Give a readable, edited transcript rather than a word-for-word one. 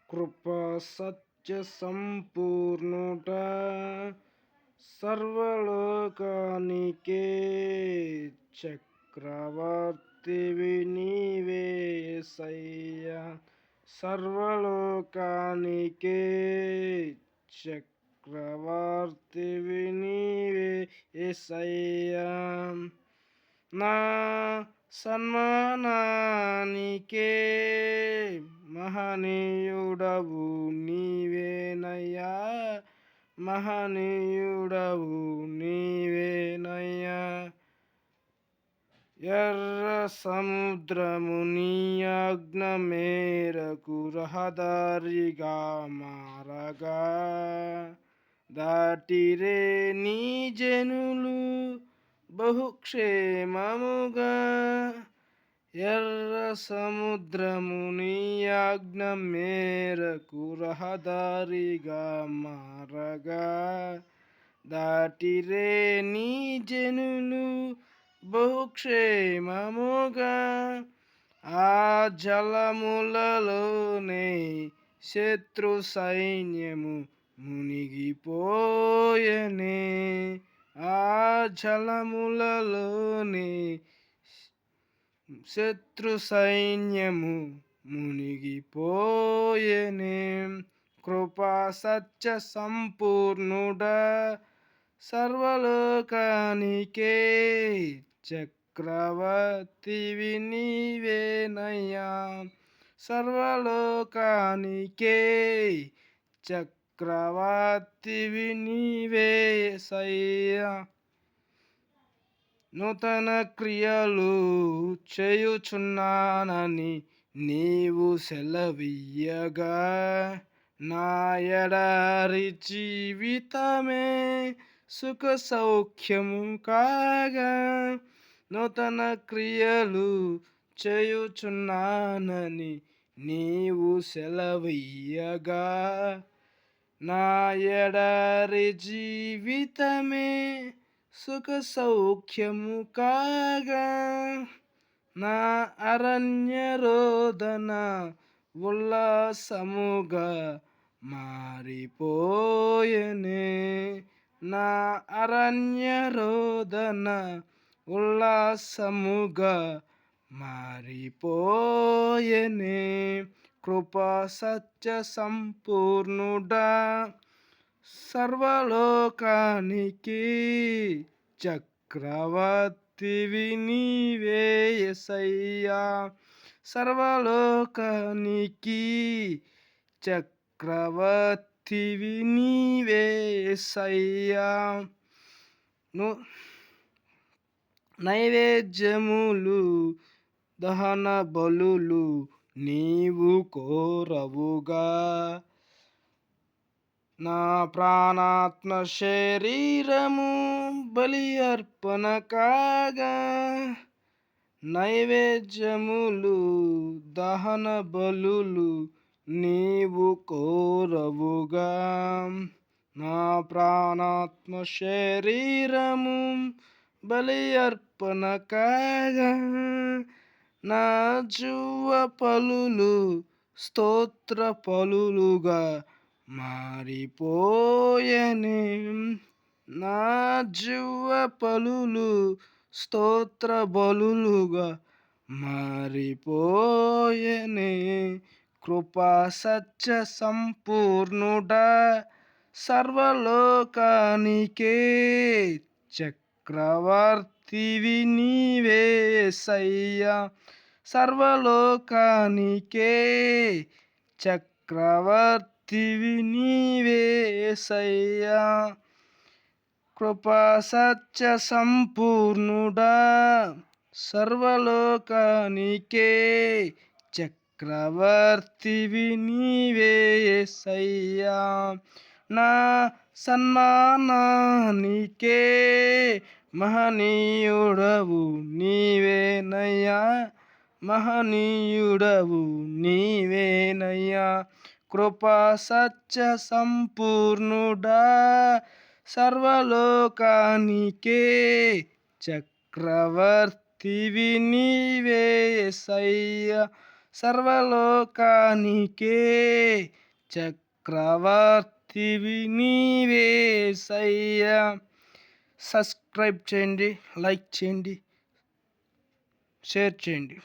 కృపా సత్య సంపూర్ణుడా, సర్వలోకానికే చక్రవర్తివి నీవే యేసయ్యా. సర్వలోకానికే చక్రవర్తివి నీవే యేసయ్యా. నా సన్మానానికే మహనీయుడవు నీవేనయ్యా, మహనీయుడవు నీవేనయ్యా. ఎర్ర సముద్రము నీ ఆజ్ఞ మేరకు రహదారిగా మారగా, దాటిరే నీ జనులు బహుక్షేమముగా. ఎర్ర సముద్రము నీ ఆజ్ఞ మేరకు రహదారిగా మారగా, దాటిరే నీ జనులు బహుక్షేమముగా. ఆ జలములలోనే శత్రు సైన్యము మునిగిపోయెనే, ఆ జలములలోనే శత్రు సైన్యము మునిగిపోయెనే. కృపా సత్య సంపూర్ణుడా, సర్వలోకానికే చక్రవర్తివి నీవేనయ్యా. సర్వలోకానికే చక్రవర్తివి నీవే యేసయ్యా. నూతన క్రియలు చేయుచున్నానని నీవు సెలవీయగా, నా ఎడారి జీవితమే సుఖ సౌఖ్యము కాగా. నూతన క్రియలు చేయుచున్నానని నీవు సెలవీయగా, నా ఎడారి జీవితమే సుఖ సౌఖ్యము కాగా. నా అరణ్య రోదన ఉల్లాసముగా మారిపోయెనే, నా అరణ్య రోదన ఉల్లాసముగా మారిపోయెనే. కృపా సత్య సంపూర్ణుడా, సర్వలోకానికి చక్రవర్తివి నీవే యేసయ్యా. సర్వలోకానికి చక్రవర్తివి నీవే యేసయ్యా. నైవేద్యములు దహన బలులు నీవు కోరవుగా, నా ప్రాణాత్మ శరీరము బలి అర్పణ కాగా. నైవేద్యములు దహన బలులు నీవు కోరవుగా, నా ప్రాణాత్మ శరీరము బలి అర్పణ కాగా. నా జీవ పలులు స్తోత్ర పలులుగా మారిపోయెనే, నా జీవ పలులు స్తోత్ర బలులుగా మారిపోయెనే. కృపా సత్య సంపూర్ణుడా, సర్వలోకానికే చక్రవర్తివి నీవే యేసయ్యా. సర్వలోకానికే చక్రవర్తివి నీవే యేసయ్యా. కృపా సత్య సంపూర్ణుడా, సర్వలోకానికే చక్రవర్తివి నీవే యేసయ్యా. నా సన్మానానికే మహనీయుడవు నీవేనయ్యా, మహనీయుడవు నీవేనయ్యా. కృపా సత్య సంపూర్ణుడా, సర్వలోకానికే చక్రవర్తివి నీవే యేసయ్యా. సర్వలోకానికే చక్రవర్తివి నీవేసయ్యా. సబ్స్క్రైబ్ చేయండి, లైక్ చేయండి, షేర్ చేయండి.